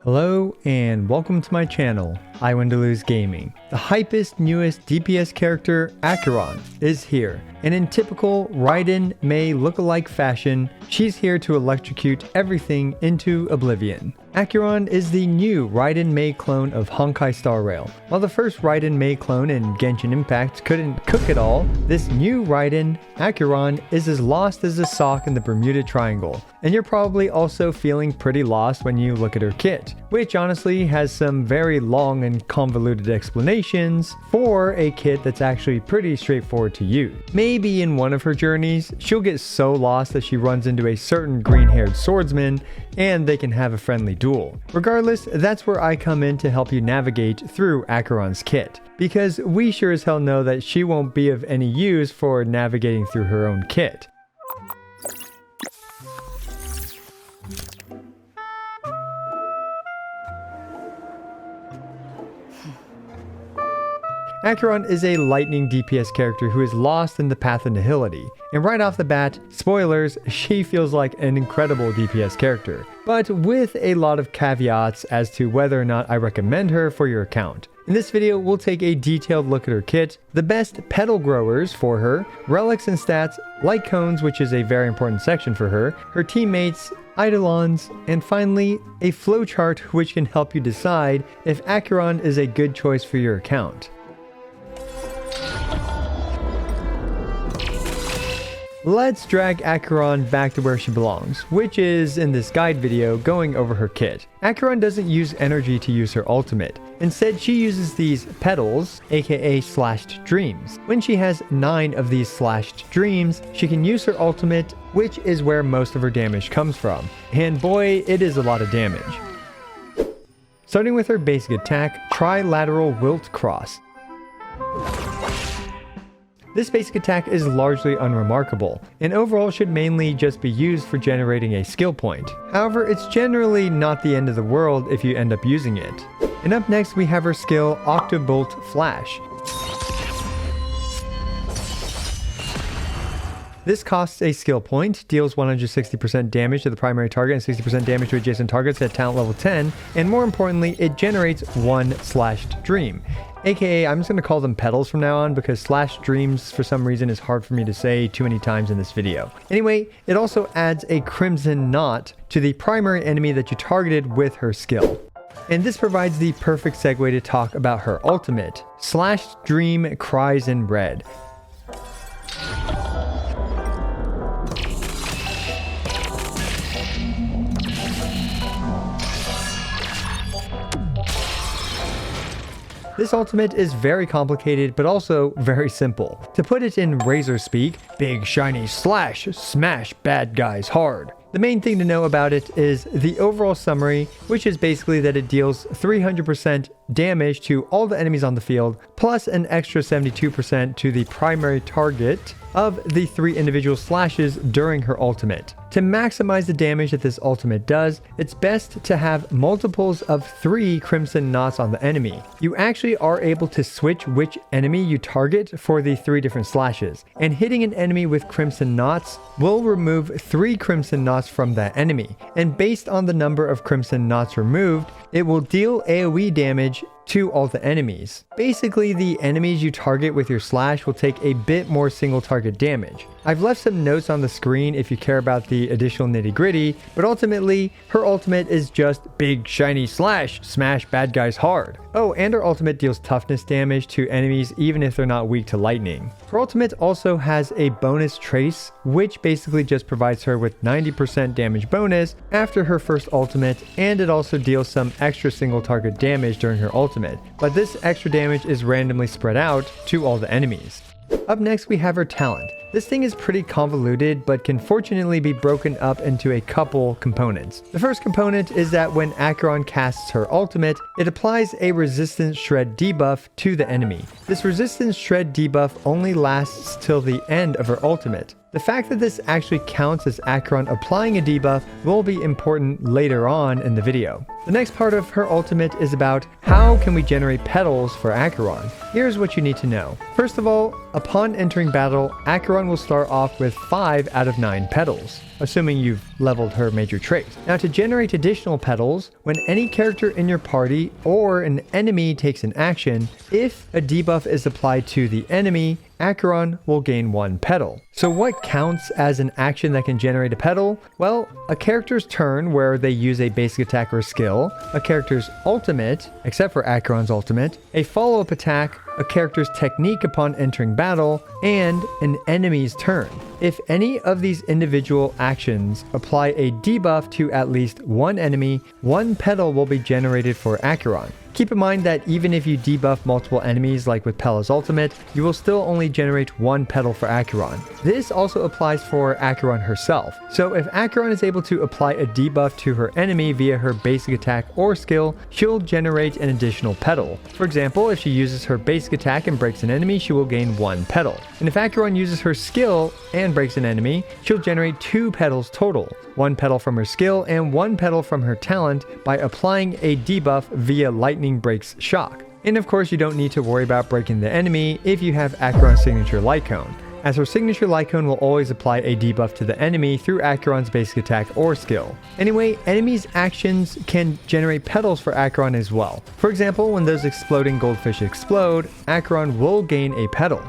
Hello and welcome to my channel, iWinDaloo's Gaming. The hypest, newest DPS character, Acheron, is here, and in typical Raiden Mei lookalike fashion, she's here to electrocute everything into oblivion. Acheron is the new Raiden Mei clone of Honkai Star Rail. While the first Raiden Mei clone in Genshin Impact couldn't cook it all, this new Raiden, Acheron, is as lost as a sock in the Bermuda Triangle. And you're probably also feeling pretty lost when you look at her kit, which honestly has some very long and convoluted explanations for a kit that's actually pretty straightforward to use. Maybe in one of her journeys, she'll get so lost that she runs into a certain green-haired swordsman and they can have a friendly duel. Regardless, that's where I come in to help you navigate through Acheron's kit, because we sure as hell know that she won't be of any use for navigating through her own kit. Acheron is a lightning DPS character who is lost in the path of nihility, and right off the bat, spoilers, she feels like an incredible DPS character, but with a lot of caveats as to whether or not I recommend her for your account. In this video, we'll take a detailed look at her kit, the best petal growers for her, relics and stats, light cones, which is a very important section for her teammates, Eidolons, and finally, a flowchart which can help you decide if Acheron is a good choice for your account. Let's drag Acheron back to where she belongs, which is in this guide video going over her kit. Acheron doesn't use energy to use her ultimate. Instead, she uses these petals, aka slashed dreams. When she has 9 of these slashed dreams, she can use her ultimate, which is where most of her damage comes from. And boy, it is a lot of damage. Starting with her basic attack, Trilateral Wilt Cross. This basic attack is largely unremarkable, and overall should mainly just be used for generating a skill point. However, it's generally not the end of the world if you end up using it. And up next we have her skill, Octobolt Flash. This costs a skill point, deals 160% damage to the primary target and 60% damage to adjacent targets at talent level 10, and more importantly, it generates 1 slashed dream. AKA, I'm just going to call them petals from now on because slash dreams for some reason is hard for me to say too many times in this video. Anyway, it also adds a crimson knot to the primary enemy that you targeted with her skill. And this provides the perfect segue to talk about her ultimate, Slashed Dream Cries in Red. This ultimate is very complicated, but also very simple. To put it in Razor speak, big shiny slash, smash bad guys hard. The main thing to know about it is the overall summary, which is basically that it deals 300% damage to all the enemies on the field, plus an extra 72% to the primary target of the 3 individual slashes during her ultimate. To maximize the damage that this ultimate does, it's best to have multiples of 3 crimson knots on the enemy. You actually are able to switch which enemy you target for the 3 different slashes, and hitting an enemy with crimson knots will remove 3 crimson knots from that enemy, and based on the number of crimson knots removed, it will deal AoE damage to all the enemies. Basically, the enemies you target with your slash will take a bit more single target damage. I've left some notes on the screen if you care about the additional nitty gritty, but ultimately, her ultimate is just big shiny slash, smash bad guys hard. Oh, and her ultimate deals toughness damage to enemies even if they're not weak to lightning. Her ultimate also has a bonus trace, which basically just provides her with 90% damage bonus after her first ultimate, and it also deals some extra single target damage during her ultimate, but this extra damage is randomly spread out to all the enemies. Up next we have her talent. This thing is pretty convoluted, but can fortunately be broken up into a couple components. The first component is that when Acheron casts her ultimate, it applies a resistance shred debuff to the enemy. This resistance shred debuff only lasts till the end of her ultimate. The fact that this actually counts as Acheron applying a debuff will be important later on in the video. The next part of her ultimate is about how can we generate petals for Acheron. Here's what you need to know. First of all, upon entering battle, Acheron will start off with 5 out of 9 petals, assuming you've leveled her major trait. Now to generate additional petals, when any character in your party or an enemy takes an action, if a debuff is applied to the enemy, Acheron will gain 1 petal. So what counts as an action that can generate a petal? Well, a character's turn where they use a basic attack or skill, a character's ultimate, except for Acheron's ultimate, a follow-up attack, a character's technique upon entering battle, and an enemy's turn. If any of these individual actions apply a debuff to at least one enemy, 1 petal will be generated for Acheron. Keep in mind that even if you debuff multiple enemies like with Pela's ultimate, you will still only generate 1 petal for Acheron. This also applies for Acheron herself. So if Acheron is able to apply a debuff to her enemy via her basic attack or skill, she'll generate an additional petal. For example, if she uses her basic attack and breaks an enemy, she will gain 1 petal. And if Acheron uses her skill and breaks an enemy, she'll generate 2 petals total. 1 petal from her skill and 1 petal from her talent by applying a debuff via lightning breaks shock. And of course you don't need to worry about breaking the enemy if you have Acheron's signature light cone, as her signature light cone will always apply a debuff to the enemy through Acheron's basic attack or skill. Anyway, enemies' actions can generate petals for Acheron as well. For example, when those exploding goldfish explode, Acheron will gain a petal.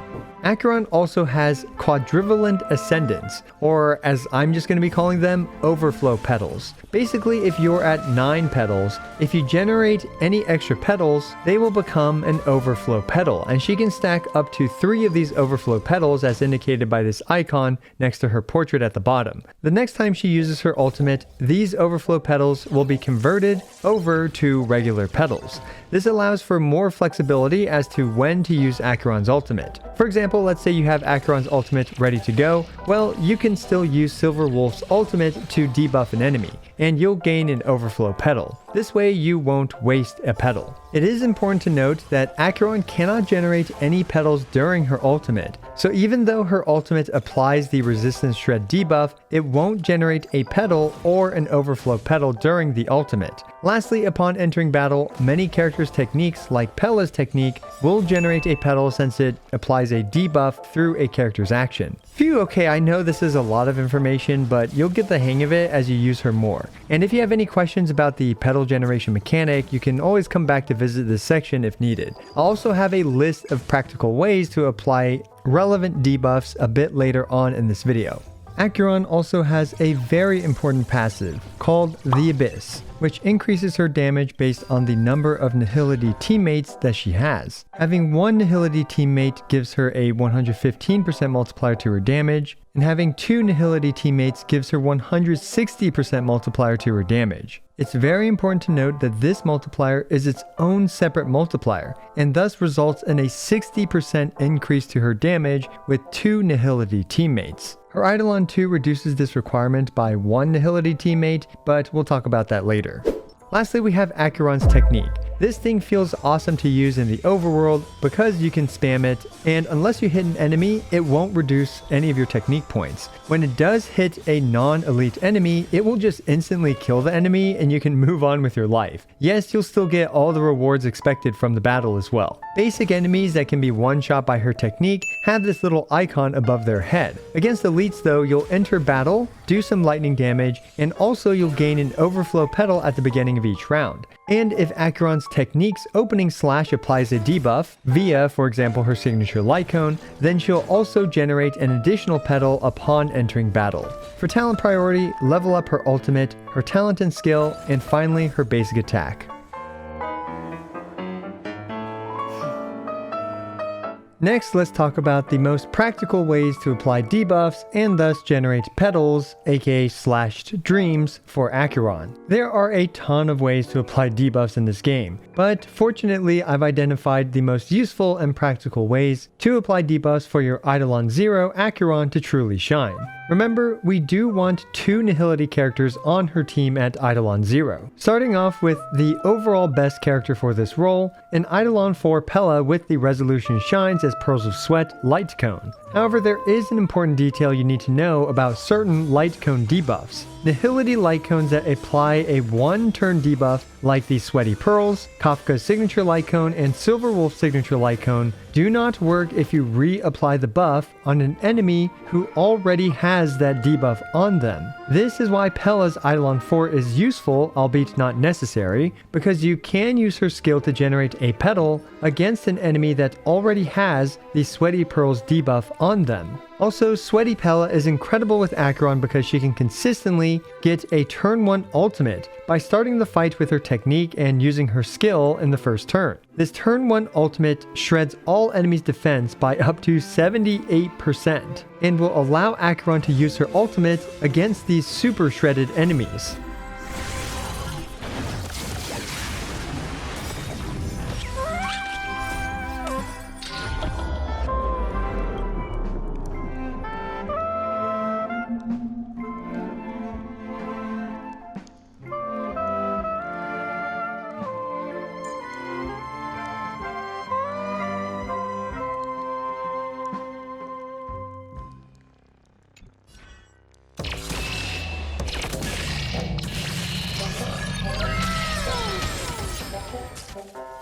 Acheron also has quadrivalent ascendants, or as I'm just going to be calling them, overflow petals. Basically, if you're at 9 petals, if you generate any extra petals, they will become an overflow petal, and she can stack up to 3 of these overflow petals as indicated by this icon next to her portrait at the bottom. The next time she uses her ultimate, these overflow petals will be converted over to regular petals. This allows for more flexibility as to when to use Acheron's ultimate. For example, let's say you have Acheron's ultimate ready to go. Well, you can still use Silver Wolf's ultimate to debuff an enemy, and you'll gain an overflow petal. This way you won't waste a petal. It is important to note that Acheron cannot generate any petals during her ultimate. So even though her ultimate applies the resistance shred debuff, it won't generate a petal or an overflow petal during the ultimate. Lastly, upon entering battle, many characters' techniques like Pela's technique will generate a petal since it applies a debuff through a character's action. Phew, okay, I know this is a lot of information, but you'll get the hang of it as you use her more. And if you have any questions about the Petal Generation mechanic, you can always come back to visit this section if needed. I'll also have a list of practical ways to apply relevant debuffs a bit later on in this video. Acheron also has a very important passive called the Abyss, which increases her damage based on the number of Nihility teammates that she has. Having 1 Nihility teammate gives her a 115% multiplier to her damage, and having 2 Nihility teammates gives her 160% multiplier to her damage. It's very important to note that this multiplier is its own separate multiplier, and thus results in a 60% increase to her damage with 2 Nihility teammates. Her Eidolon 2 reduces this requirement by 1 Nihility teammate, but we'll talk about that later. Lastly, we have Acheron's technique. This thing feels awesome to use in the overworld because you can spam it, and unless you hit an enemy, it won't reduce any of your technique points. When it does hit a non-elite enemy, it will just instantly kill the enemy and you can move on with your life. Yes, you'll still get all the rewards expected from the battle as well. Basic enemies that can be one-shot by her technique have this little icon above their head. Against elites though, you'll enter battle, do some lightning damage, and also you'll gain an overflow petal at the beginning of each round. And if Acheron's technique's opening slash applies a debuff, via, for example, her signature light cone, then she'll also generate an additional petal upon entering battle. For talent priority, level up her ultimate, her talent and skill, and finally her basic attack. Next, let's talk about the most practical ways to apply debuffs and thus generate petals, aka slashed dreams, for Acheron. There are a ton of ways to apply debuffs in this game, but fortunately I've identified the most useful and practical ways to apply debuffs for your Eidolon 0 Acheron to truly shine. Remember, we do want 2 Nihility characters on her team at Eidolon 0. Starting off with the overall best character for this role, an Eidolon 4 Pela with the Resolution Shines as Pearls of Sweat light cone. However, there is an important detail you need to know about certain light cone debuffs. Nihility light cones that apply a 1-turn debuff like the Sweaty Pearls, Kafka's signature light cone, and Silverwolf's signature light cone do not work if you reapply the buff on an enemy who already has that debuff on them. This is why Pela's Eidolon 4 is useful, albeit not necessary, because you can use her skill to generate a Petal against an enemy that already has the Sweaty Pearls debuff on them. Also, Sweaty Pela is incredible with Acheron because she can consistently get a turn 1 ultimate by starting the fight with her technique and using her skill in the first turn. This turn 1 ultimate shreds all enemies' defense by up to 78% and will allow Acheron to use her ultimate against these super shredded enemies.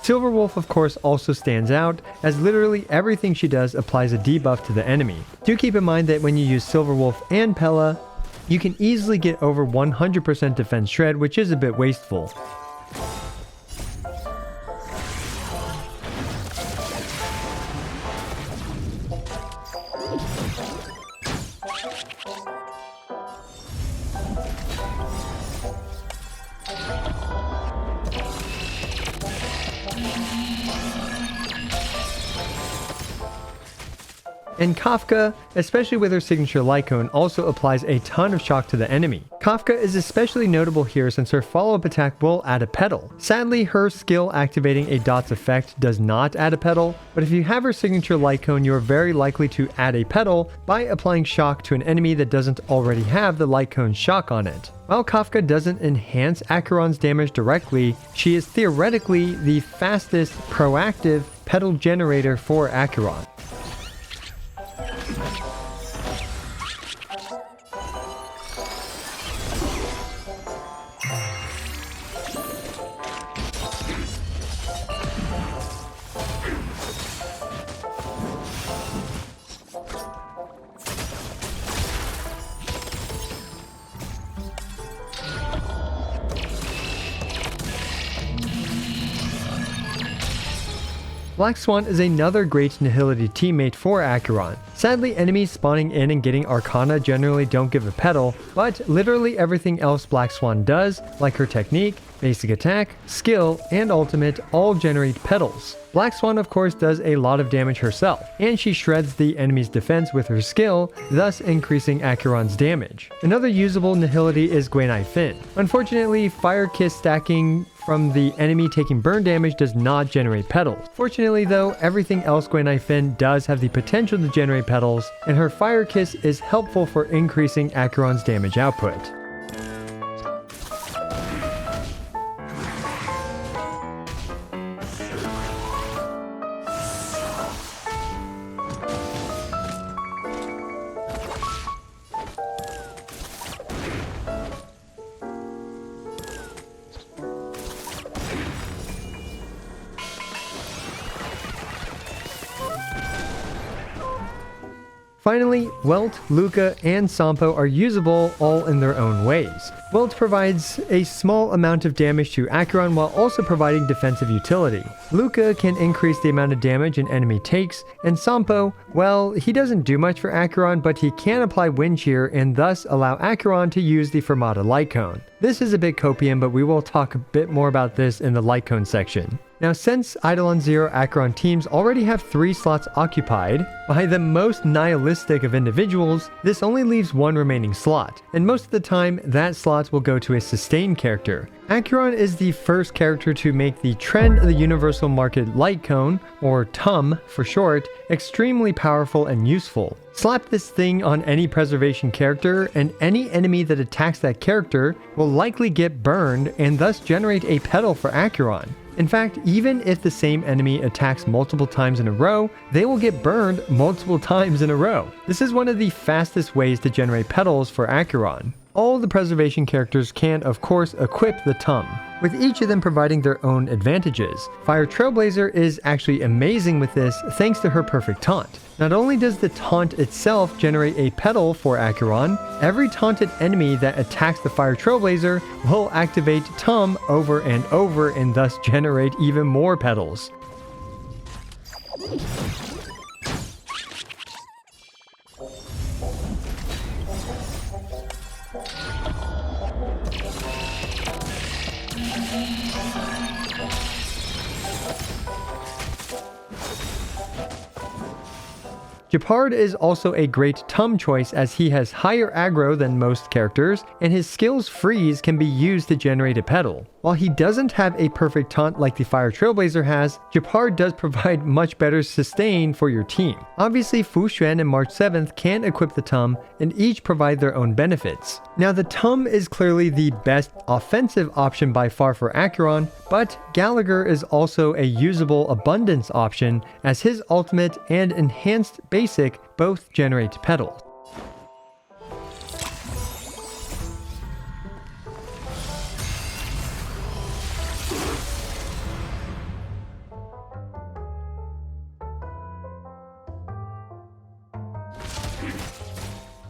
Silverwolf of course also stands out, as literally everything she does applies a debuff to the enemy. Do keep in mind that when you use Silverwolf and Pela, you can easily get over 100% defense shred, which is a bit wasteful. And Kafka, especially with her signature light cone, also applies a ton of shock to the enemy. Kafka is especially notable here since her follow-up attack will add a Petal. Sadly, her skill activating a Dot's effect does not add a Petal, but if you have her signature light cone, you are very likely to add a Petal by applying shock to an enemy that doesn't already have the light cone shock on it. While Kafka doesn't enhance Acheron's damage directly, she is theoretically the fastest proactive Petal generator for Acheron. Black Swan is another great Nihility teammate for Acheron. Sadly, enemies spawning in and getting Arcana generally don't give a Petal, but literally everything else Black Swan does, like her technique, basic attack, skill, and ultimate, all generate Petals. Black Swan of course does a lot of damage herself, and she shreds the enemy's defense with her skill, thus increasing Acheron's damage. Another usable Nihility is Gwenai Finn. Unfortunately, Fire Kiss stacking from the enemy taking burn damage does not generate Petals. Fortunately though, everything else Gwenai Finn does have the potential to generate Petals, and her Fire Kiss is helpful for increasing Acheron's damage output. Finally, Welt, Luca, and Sampo are usable all in their own ways. Welt provides a small amount of damage to Acheron while also providing defensive utility. Luca can increase the amount of damage an enemy takes, and Sampo, well, he doesn't do much for Acheron, but he can apply Wind Shear and thus allow Acheron to use the Fermata Light Cone. This is a bit copium, but we will talk a bit more about this in the Light Cone section. Now, since Eidolon 0 Acheron teams already have 3 slots occupied by the most nihilistic of individuals, this only leaves 1 remaining slot, and most of the time that slot will go to a sustained character. Acheron is the first character to make the trend of the Universal Market Light Cone, or TUM for short, extremely powerful and useful. Slap this thing on any preservation character, and any enemy that attacks that character will likely get burned and thus generate a Petal for Acheron. In fact, even if the same enemy attacks multiple times in a row, they will get burned multiple times in a row. This is one of the fastest ways to generate petals for Acheron. All the preservation characters can, of course, equip the Tum, with each of them providing their own advantages. Fire Trailblazer is actually amazing with this thanks to her perfect taunt. Not only does the taunt itself generate a petal for Acheron, every taunted enemy that attacks the Fire Trailblazer will activate Tum over and over and thus generate even more petals. Gepard is also a great Tum choice as he has higher aggro than most characters, and his skill's freeze can be used to generate a petal. While he doesn't have a perfect taunt like the Fire Trailblazer has, Gepard does provide much better sustain for your team. Obviously, Fu Xuan and March 7th can equip the Tum, and each provide their own benefits. Now the Tum is clearly the best offensive option by far for Acheron, but Gallagher is also a usable abundance option as his ultimate and enhanced basic both generate petals.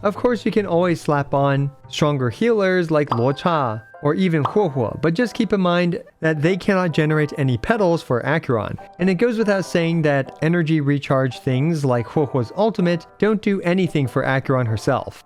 Of course, you can always slap on stronger healers like Luocha or even Huohuo, but just keep in mind that they cannot generate any petals for Acheron. And it goes without saying that energy recharge things like Huohuo's ultimate don't do anything for Acheron herself.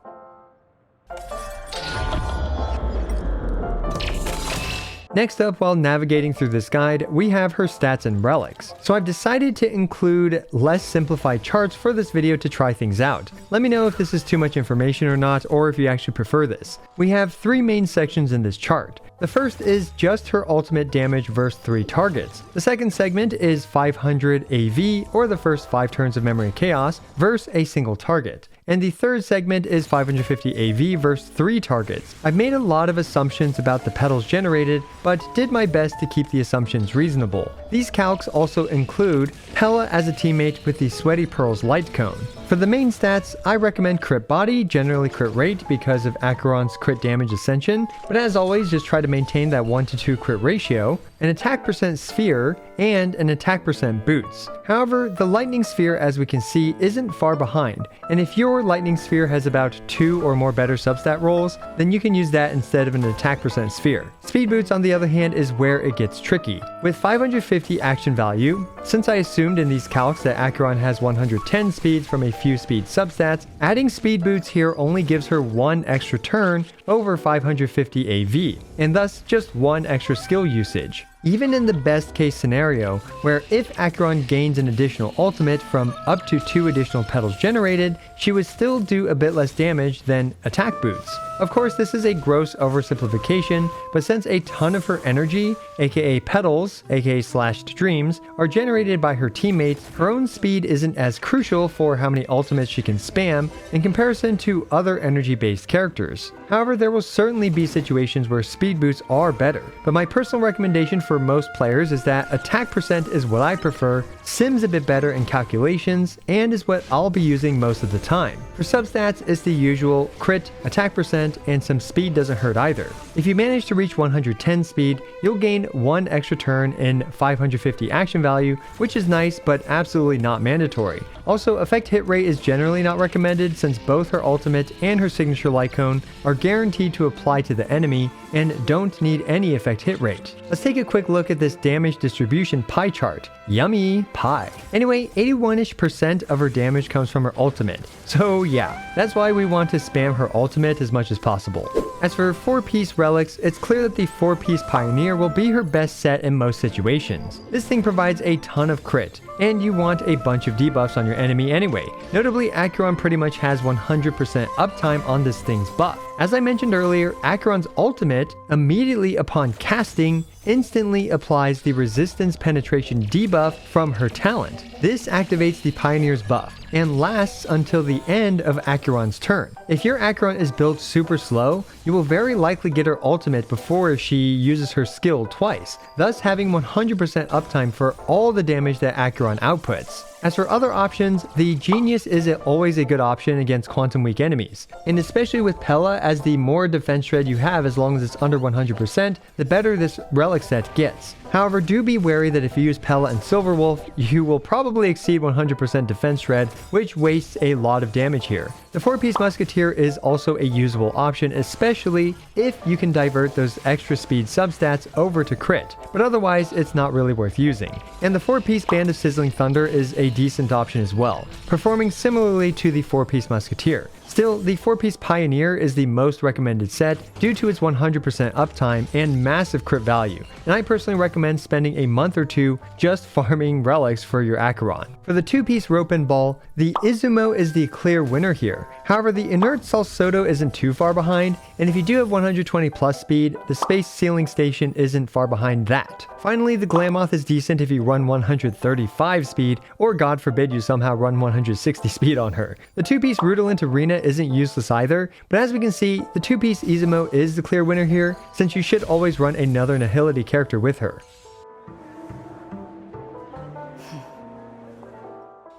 Next up, while navigating through this guide, we have her stats and relics. So I've decided to include less simplified charts for this video to try things out. Let me know if this is too much information or not, or if you actually prefer this. We have three main sections in this chart. The first is just her ultimate damage versus 3 targets. The second segment is 500 AV, or the first 5 turns of Memory of Chaos, versus a single target. And the third segment is 550 AV versus 3 targets. I've made a lot of assumptions about the petals generated, but did my best to keep the assumptions reasonable. These calcs also include Pella as a teammate with the Sweaty Pearls Light Cone. For the main stats, I recommend crit body, generally crit rate because of Acheron's crit damage ascension, but as always just try to maintain that 1 to 2 crit ratio, an attack percent sphere, and an attack percent boots. However, the lightning sphere, as we can see, isn't far behind, and if your lightning sphere has about 2 or more better substat rolls, then you can use that instead of an attack percent sphere. Speed boots, on the other hand, is where it gets tricky. With 550 action value, since I assumed in these calcs that Acheron has 110 speeds from a few speed substats, adding speed boots here only gives her 1 extra turn over 550 AV, and thus just 1 extra skill usage. Even in the best case scenario, where if Acheron gains an additional ultimate from up to 2 additional petals generated, she would still do a bit less damage than attack boots. Of course, this is a gross oversimplification, but since a ton of her energy, aka petals, aka slashed dreams, are generated by her teammates, her own speed isn't as crucial for how many ultimates she can spam in comparison to other energy-based characters. However, there will certainly be situations where speed boots are better, but my personal recommendation for most players is that attack percent is what I prefer, sims a bit better in calculations, and is what I'll be using most of the time. For substats, it's the usual crit, attack percent, and some speed doesn't hurt either. If you manage to reach 110 speed, you'll gain 1 extra turn in 550 action value, which is nice but absolutely not mandatory. Also, effect hit rate is generally not recommended since both her ultimate and her signature light cone are guaranteed to apply to the enemy and don't need any effect hit rate. Let's take a quick look at this damage distribution pie chart. Yummy pie. Anyway, 81% of her damage comes from her ultimate. So yeah, that's why we want to spam her ultimate as much as possible. As for 4-piece relics, it's clear that the 4-piece Pioneer will be her best set in most situations. This thing provides a ton of crit, and you want a bunch of debuffs on your enemy anyway. Notably, Acheron pretty much has 100% uptime on this thing's buff. As I mentioned earlier, Acheron's ultimate, immediately upon casting, instantly applies the resistance penetration debuff from her talent. This activates the Pioneer's buff and lasts until the end of Acheron's turn. If your Acheron is built super slow, you will very likely get her ultimate before she uses her skill twice, thus having 100% uptime for all the damage that Acheron outputs. As for other options, the Genius is always a good option against quantum weak enemies, and especially with Pella, as the more defense shred you have as long as it's under 100%, the better this relic set gets. However, do be wary that if you use Pella and Silverwolf, you will probably exceed 100% defense shred, which wastes a lot of damage here. The 4-piece Musketeer is also a usable option, especially if you can divert those extra speed substats over to crit, but otherwise it's not really worth using. And the 4-piece Band of Sizzling Thunder is a decent option as well, performing similarly to the 4-piece Musketeer. Still, the 4-piece Pioneer is the most recommended set due to its 100% uptime and massive crit value, and I personally recommend spending a month or two just farming relics for your Acheron. For the 2-piece Rope and Ball, the Izumo is the clear winner here. However, the Inert Salsodo isn't too far behind, and if you do have 120 plus speed, the Space Sealing Station isn't far behind that. Finally, the Glamoth is decent if you run 135 speed, or God forbid you somehow run 160 speed on her. The 2-piece Rudolent Arena isn't useless either, but as we can see, the 2-piece Izumo is the clear winner here, since you should always run another Nihility character with her.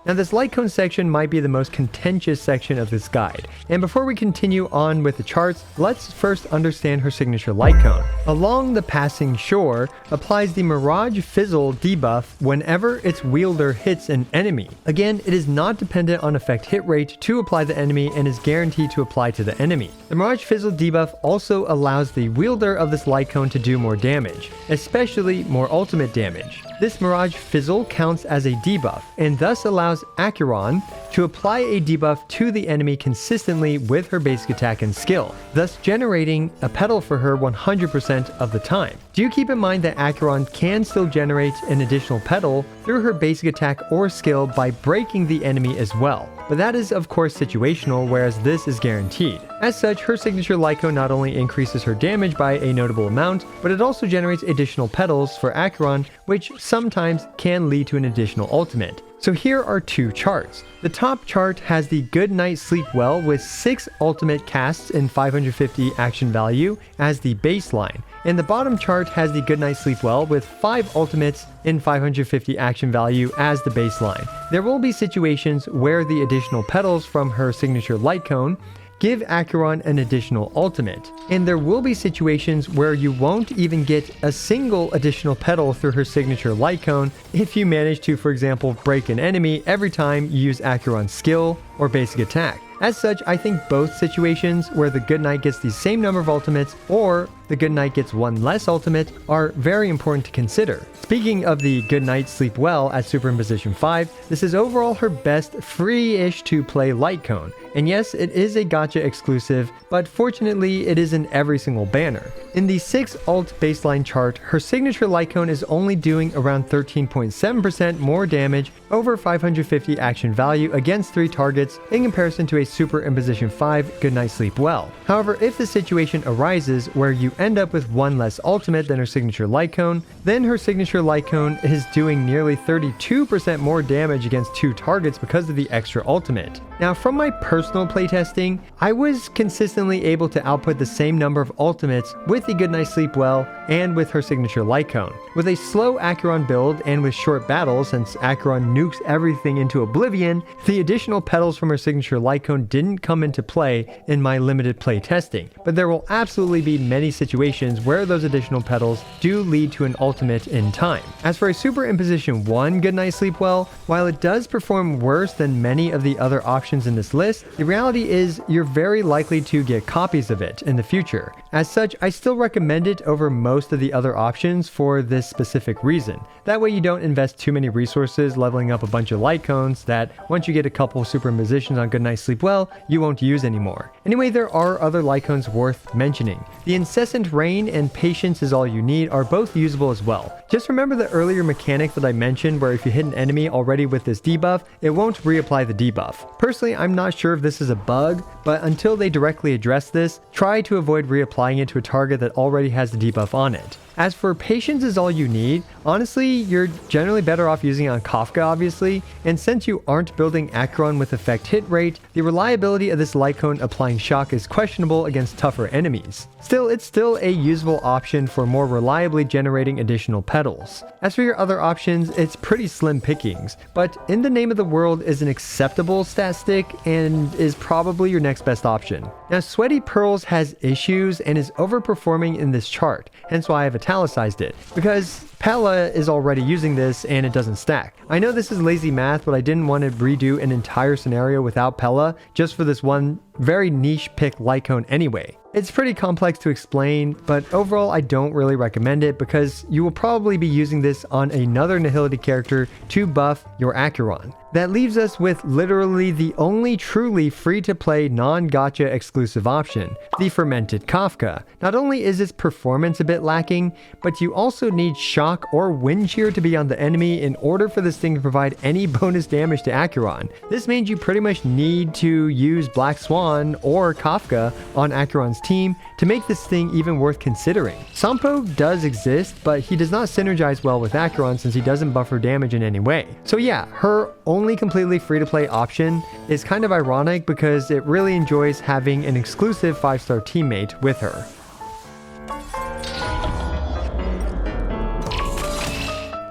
Now this light cone section might be the most contentious section of this guide, and before we continue on with the charts, let's first understand her signature light cone. Along the Passing Shore applies the Mirage Fizzle debuff whenever its wielder hits an enemy. Again, it is not dependent on effect hit rate to apply the enemy and is guaranteed to apply to the enemy. The Mirage Fizzle debuff also allows the wielder of this light cone to do more damage, especially more ultimate damage. This Mirage Fizzle counts as a debuff, and thus allows Acheron to apply a debuff to the enemy consistently with her basic attack and skill, thus generating a petal for her 100% of the time. Do keep in mind that Acheron can still generate an additional petal through her basic attack or skill by breaking the enemy as well, but that is of course situational, whereas this is guaranteed. As such, her signature light cone not only increases her damage by a notable amount, but it also generates additional petals for Acheron, which sometimes can lead to an additional ultimate. So here are two charts. The top chart has the Good Night Sleep Well with 6 ultimate casts and 550 action value as the baseline, and the bottom chart has the Good Night Sleep Well with 5 ultimates and 550 action value as the baseline. There will be situations where the additional petals from her signature light cone give Acheron an additional ultimate, and there will be situations where you won't even get a single additional petal through her signature light cone if you manage to, for example, break an enemy every time you use Acheron's skill or basic attack. As such, I think both situations where the Good Night gets the same number of ultimates or the Good Night gets one less ultimate are very important to consider. Speaking of the Good Night Sleep Well at Superimposition 5, this is overall her best free-ish to play light cone. And yes, it is a gacha exclusive, but fortunately it is in every single banner. In the 6 ult baseline chart, her signature light cone is only doing around 13.7% more damage over 550 action value against 3 targets in comparison to a Superimposition 5 Good Night Sleep Well. However, if the situation arises where you end up with one less ultimate than her signature light cone, then her signature light cone is doing nearly 32% more damage against 2 targets because of the extra ultimate. Now, from my personal playtesting, I was consistently able to output the same number of ultimates with the Good Night Sleep Well and with her signature light cone. With a slow Acheron build and with short battles, since Acheron nukes everything into oblivion, the additional petals from her signature light cone didn't come into play in my limited play testing, but there will absolutely be many situations where those additional petals do lead to an ultimate in time. As for a Superimposition 1 Good Night Sleep Well, while it does perform worse than many of the other options in this list, the reality is you're very likely to get copies of it in the future. As such, I still recommend it over most of the other options for this specific reason. That way you don't invest too many resources leveling up a bunch of light cones that once you get a couple superimpositions on Good Night Sleep Well, you won't use anymore. Anyway, there are other light cones worth mentioning. The Incessant Rain and Patience Is All You Need are both usable as well. Just remember the earlier mechanic that I mentioned where if you hit an enemy already with this debuff, it won't reapply the debuff. Personally, I'm not sure if if this is a bug, but until they directly address this, try to avoid reapplying it to a target that already has the debuff on it. As for patience is all you need, honestly, you're generally better off using it on Kafka obviously, and since you aren't building Acheron with effect hit rate, the reliability of this light cone applying shock is questionable against tougher enemies. Still, it's still a usable option for more reliably generating additional petals. As for your other options, it's pretty slim pickings, but In the Name of the World is an acceptable stat stick and is probably your next best option. Now, Sweaty Pearls has issues and is overperforming in this chart, hence why I've italicized it, because Pella is already using this and it doesn't stack. I know this is lazy math, but I didn't want to redo an entire scenario without Pella just for this one very niche pick light cone anyway. It's pretty complex to explain, but overall I don't really recommend it because you will probably be using this on another Nihility character to buff your Acheron. That leaves us with literally the only truly free-to-play non-gacha exclusive option, the Fermented Kafka. Not only is its performance a bit lacking, but you also need Shock or Wind Shear to be on the enemy in order for this thing to provide any bonus damage to Acheron. This means you pretty much need to use Black Swan or Kafka on Acheron's team to make this thing even worth considering. Sampo does exist, but he does not synergize well with Acheron since he doesn't buffer damage in any way. So yeah, her only completely free-to-play option is kind of ironic because it really enjoys having an exclusive 5-star teammate with her.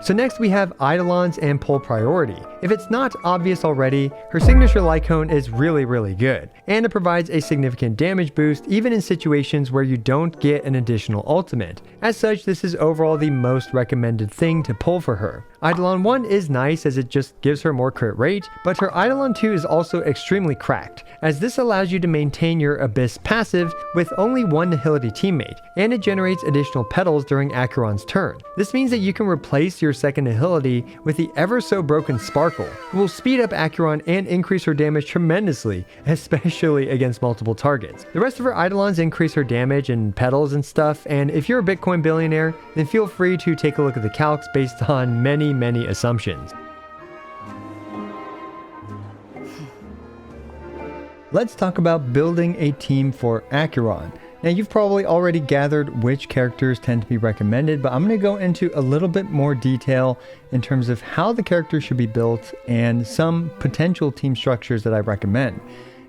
So next we have Eidolons and Pull Priority. If it's not obvious already, her signature light cone is really good, and it provides a significant damage boost even in situations where you don't get an additional ultimate. As such, this is overall the most recommended thing to pull for her. Eidolon 1 is nice as it just gives her more crit rate, but her Eidolon 2 is also extremely cracked, as this allows you to maintain your Abyss passive with only one Nihility teammate, and it generates additional petals during Acheron's turn. This means that you can replace your second Nihility with the ever so broken Sparkle. It will speed up Acheron and increase her damage tremendously, especially against multiple targets. The rest of her Eidolons increase her damage and petals and stuff, and if you're a Bitcoin billionaire, then feel free to take a look at the calcs based on many assumptions. Let's talk about building a team for Acheron. Now you've probably already gathered which characters tend to be recommended, but I'm going to go into a little bit more detail in terms of how the character should be built and some potential team structures that I recommend.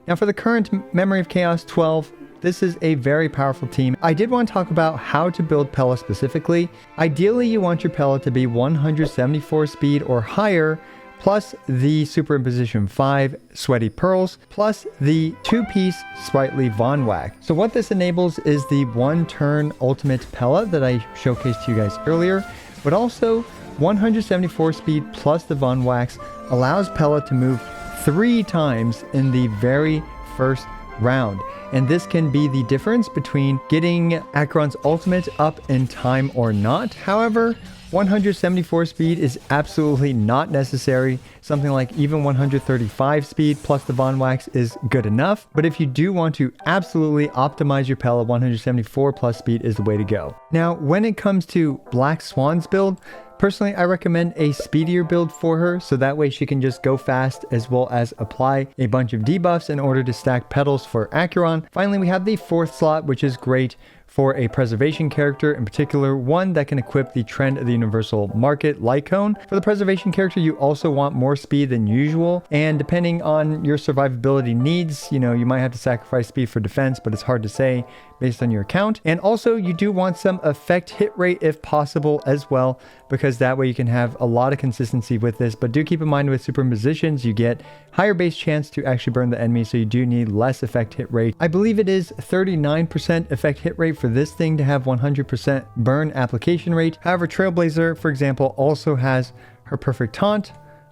Now for the current Memory of Chaos 12, this is a very powerful team. I did want to talk about how to build Pella specifically. Ideally, you want your Pella to be 174 speed or higher, plus the Superimposition 5 Sweaty Pearls, plus the 2-piece Sprightly Von Whack. So what this enables is the 1-turn ultimate Pella that I showcased to you guys earlier, but also 174 speed plus the Von Whacks allows Pella to move 3 times in the very first round. And this can be the difference between getting Acheron's ultimate up in time or not. However, 174 speed is absolutely not necessary. Something like even 135 speed plus the Von Wax is good enough. But if you do want to absolutely optimize your Pella, 174 plus speed is the way to go. Now, when it comes to Black Swan's build, personally, I recommend a speedier build for her, so that way she can just go fast as well as apply a bunch of debuffs in order to stack petals for Acheron. Finally, we have the 4th slot, which is great for a preservation character, in particular one that can equip the Trend of the Universal Market light cone. For the preservation character, you also want more speed than usual, and depending on your survivability needs, you might have to sacrifice speed for defense, but it's hard to say based on your account. And also you do want some effect hit rate if possible as well, because that way you can have a lot of consistency with this. But do keep in mind with superimpositions, you get higher base chance to actually burn the enemy, so you do need less effect hit rate. I believe it is 39% effect hit rate for this thing to have 100% burn application rate. However, Trailblazer, for example, also has her Perfect Taunt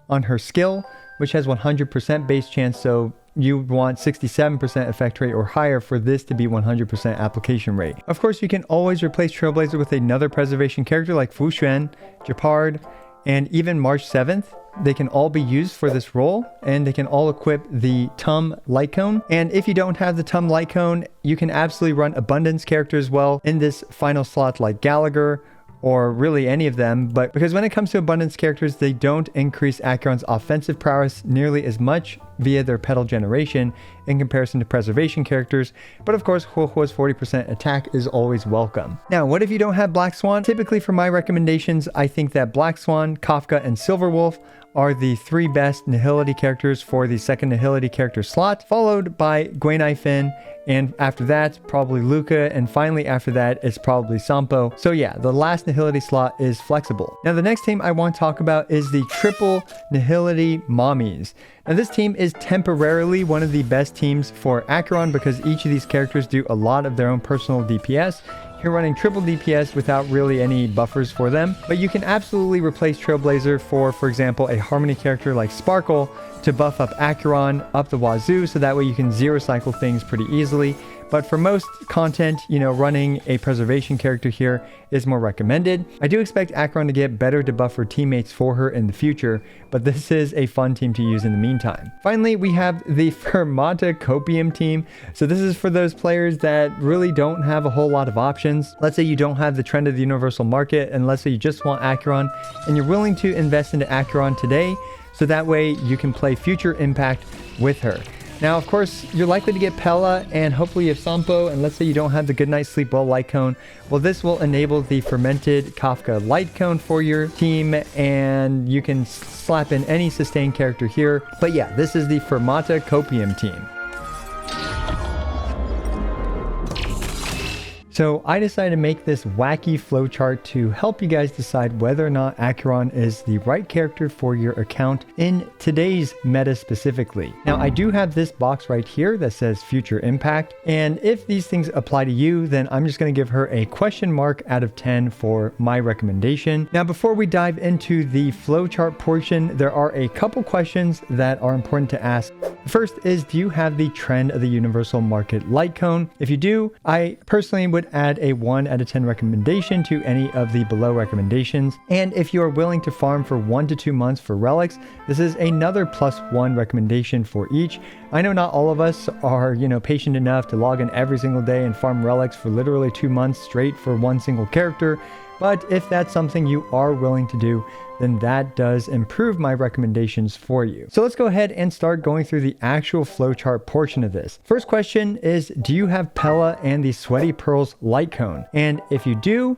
on her skill, which has 100% base chance, so you want 67% effect rate or higher for this to be 100% application rate. Of course, you can always replace Trailblazer with another preservation character like Fu Xuan, Japard, and even March 7th. They can all be used for this role, and they can all equip the Tum Light Cone. And if you don't have the Tum Light Cone, you can absolutely run Abundance character as well in this final slot like Gallagher, or really any of them, but because when it comes to Abundance characters, they don't increase Acheron's offensive prowess nearly as much via their Petal Generation in comparison to preservation characters, but of course Huohuo's 40% attack is always welcome. Now, what if you don't have Black Swan? Typically for my recommendations, I think that Black Swan, Kafka, and Silver Wolf are the 3 best Nihility characters for the second Nihility character slot, followed by Guanai Finn, and after that, probably Luca, and finally after that, it's probably Sampo. So yeah, the last Nihility slot is flexible. Now the next team I want to talk about is the triple Nihility Mommies. Now this team is temporarily one of the best teams for Acheron because each of these characters do a lot of their own personal DPS. You're running triple DPS without really any buffers for them, but you can absolutely replace Trailblazer for example, a Harmony character like Sparkle to buff up Acheron up the wazoo, so that way you can zero cycle things pretty easily. But for most content, running a preservation character here is more recommended. I do expect Acheron to get better debuffer teammates for her in the future, but this is a fun team to use in the meantime. Finally, we have the Fermata Copium team. So this is for those players that really don't have a whole lot of options. Let's say you don't have the trend of the universal market, and let's say you just want Acheron, and you're willing to invest into Acheron today, so that way you can play future impact with her. Now, of course, you're likely to get Pella and hopefully you have Sampo, and let's say you don't have the Good Night Sleep Well Light Cone. Well, this will enable the Fermented Kafka Light Cone for your team, and you can slap in any sustained character here. But yeah, this is the Fermata Copium team. So I decided to make this wacky flowchart to help you guys decide whether or not Acheron is the right character for your account in today's meta specifically. Now I do have this box right here that says future impact, and if these things apply to you, then I'm just going to give her a question mark out of 10 for my recommendation. Now before we dive into the flowchart portion, there are a couple questions that are important to ask. The first is, do you have the trend of the universal market light cone? If you do, I personally would add a 1 out of 10 recommendation to any of the below recommendations. And if you are willing to farm for 1 to 2 months for relics, this is another +1 recommendation for each. I know not all of us are, patient enough to log in every single day and farm relics for literally 2 months straight for one single character. But if that's something you are willing to do, then that does improve my recommendations for you. So let's go ahead and start going through the actual flowchart portion of this. First question is, do you have Pella and the Sweaty Pearls Light Cone? And if you do,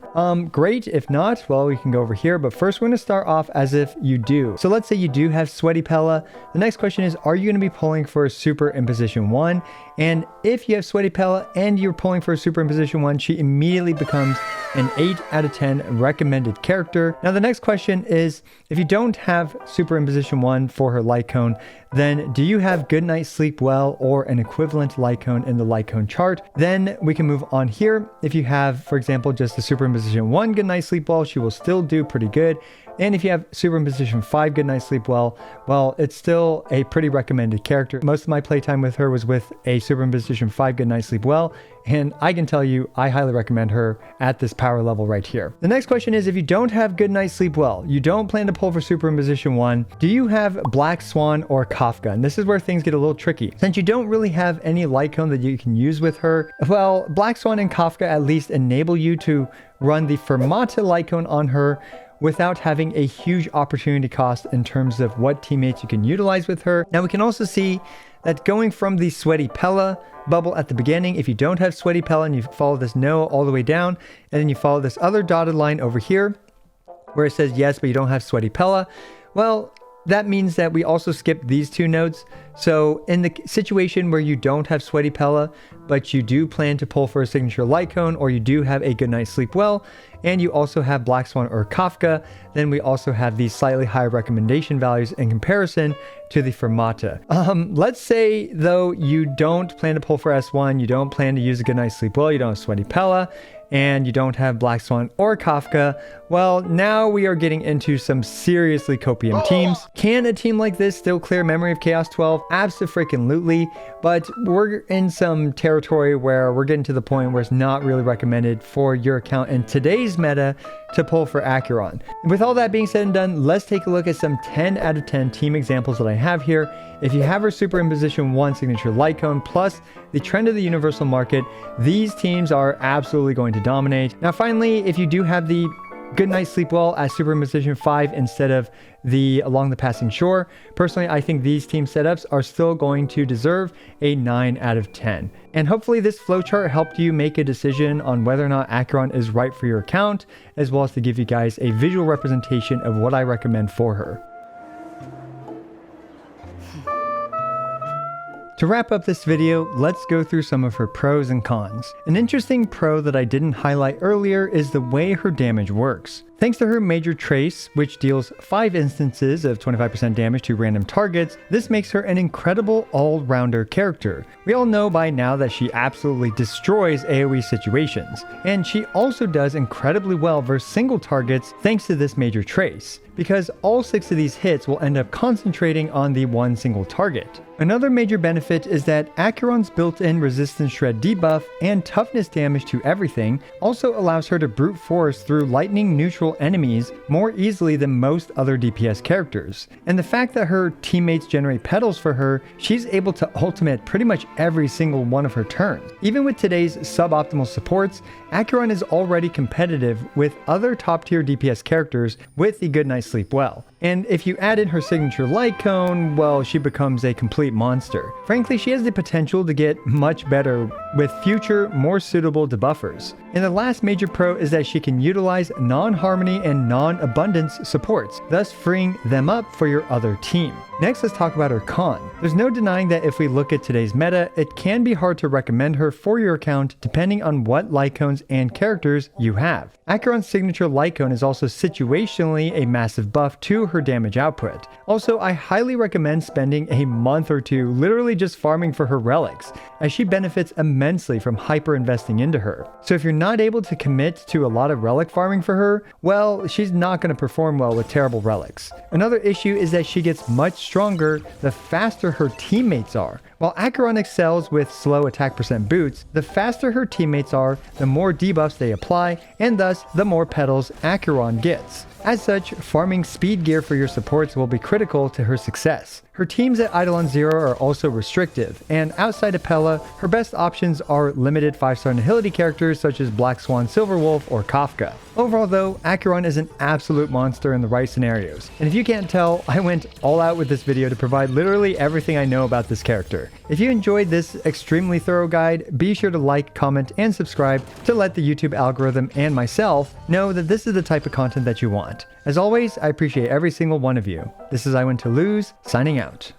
great. If not, well, we can go over here. But first, we're going to start off as if you do. So let's say you do have Sweaty Pella. The next question is, are you going to be pulling for a super in position 1? And if you have Sweaty Pella and you're pulling for a super in position 1, she immediately becomes an 8 out of 10 recommended character. Now the next question is, if you don't have super in position 1 for her light cone, then do you have Good Night Sleep Well or an equivalent light cone in the light cone chart? Then we can move on here. If you have, for example, just the super in position 1 Good Night Sleep Well, she will still do pretty good. And if you have super in position 5 Good Night Sleep Well, it's still a pretty recommended character. Most of my playtime with her was with a super in position 5 Good Night Sleep Well, and I can tell you I highly recommend her at this power level right here. The next question is, if you don't have Good Night Sleep Well, you don't plan to pull for super in position 1, do you have Black Swan or Kafka? And this is where things get a little tricky. Since you don't really have any light cone that you can use with her, well, Black Swan and Kafka at least enable you to run the Fermata light cone on her without having a huge opportunity cost in terms of what teammates you can utilize with her. Now we can also see that going from the Sweaty Pella bubble at the beginning, if you don't have Sweaty Pella and you follow this no all the way down, and then you follow this other dotted line over here where it says yes, but you don't have Sweaty Pella, well, that means that we also skip these 2 nodes. So in the situation where you don't have Sweaty Pella, but you do plan to pull for a signature light cone, or you do have a Good Night Sleep Well, and you also have Black Swan or Kafka, then we also have these slightly higher recommendation values in comparison to the Fermata. Let's say though you don't plan to pull for S1, you don't plan to use a Good Night Sleep Well, you don't have Sweaty Pella, and you don't have Black Swan or Kafka, well, now we are getting into some seriously copium teams. Can a team like this still clear Memory of Chaos 12? Abso-freaking-lutely, but we're in some territory where we're getting to the point where it's not really recommended for your account in today's meta to pull for Acheron. With all that being said and done, let's take a look at some 10 out of 10 team examples that I have here. If you have her super in position 1 signature light cone plus the trend of the universal market, these teams are absolutely going to dominate. Now finally, if you do have the Good night, sleep well as super position 5 instead of the along the passing shore. Personally, I think these team setups are still going to deserve a 9 out of 10. And hopefully this flowchart helped you make a decision on whether or not Acheron is right for your account, as well as to give you guys a visual representation of what I recommend for her. To wrap up this video, let's go through some of her pros and cons. An interesting pro that I didn't highlight earlier is the way her damage works. Thanks to her major trace, which deals 5 instances of 25% damage to random targets, this makes her an incredible all-rounder character. We all know by now that she absolutely destroys AoE situations, and she also does incredibly well versus single targets thanks to this major trace, because all 6 of these hits will end up concentrating on the one single target. Another major benefit is that Acheron's built-in resistance shred debuff and toughness damage to everything also allows her to brute force through lightning neutral enemies more easily than most other DPS characters. And the fact that her teammates generate petals for her, she's able to ultimate pretty much every single one of her turns. Even with today's suboptimal supports, Acheron is already competitive with other top tier DPS characters with the good night sleep well. And if you add in her signature light cone, well, she becomes a complete monster. Frankly, she has the potential to get much better with future, more suitable debuffers. And the last major pro is that she can utilize non-harmony and non-abundance supports, thus freeing them up for your other team. Next, let's talk about her con. There's no denying that if we look at today's meta, it can be hard to recommend her for your account depending on what light cones and characters you have. Acheron's signature light cone is also situationally a massive buff to her damage output. Also, I highly recommend spending a month or two literally just farming for her relics, as she benefits immensely from hyper investing into her. So if you're not able to commit to a lot of relic farming for her, well, she's not going to perform well with terrible relics. Another issue is that she gets much stronger the faster her teammates are. While Acheron excels with slow attack percent boots, the faster her teammates are, the more debuffs they apply, and thus the more petals Acheron gets. As such, farming speed gear for your supports will be critical to her success. Her teams at Eidolons 0 are also restrictive, and outside of Pella, her best options are limited 5-star Nihility characters such as Black Swan, Silverwolf, or Kafka. Overall though, Acheron is an absolute monster in the right scenarios, and if you can't tell, I went all out with this video to provide literally everything I know about this character. If you enjoyed this extremely thorough guide, be sure to like, comment, and subscribe to let the YouTube algorithm and myself know that this is the type of content that you want. As always, I appreciate every single one of you. This is I Win to Lose, signing out.